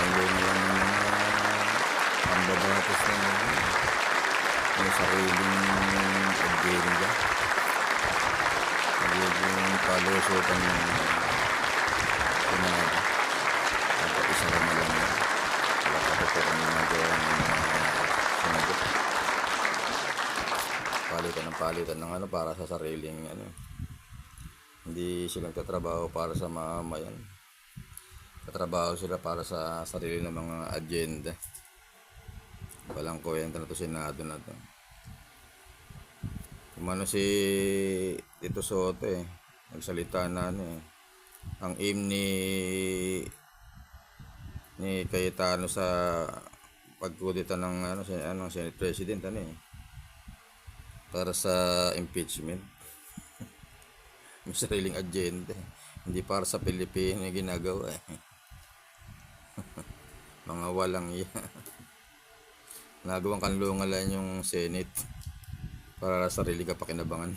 kanlungan lang ng mga pambabatos na may sariling agenda. Magiging palusutan ng Senado. At isa naman lang yan. Wala pa po kami nagawa ng mga sinagot. Palitan ng ano para sa sariling ano. Hindi silang tatrabaho para sa mamayan. Tatrabaho sila para sa sarili ng mga agenda. Walang kwenta na to Senado na to. Kumano si Tito Soto nagsalita na ano ang aim ni Cayetano sa pagkudita ng Senate President para sa impeachment. May sariling agenda, hindi para sa Pilipino yung ginagawa mga walang iya. Nagawang kanlungan lang yung Senate para sa sarili kapakinabangan.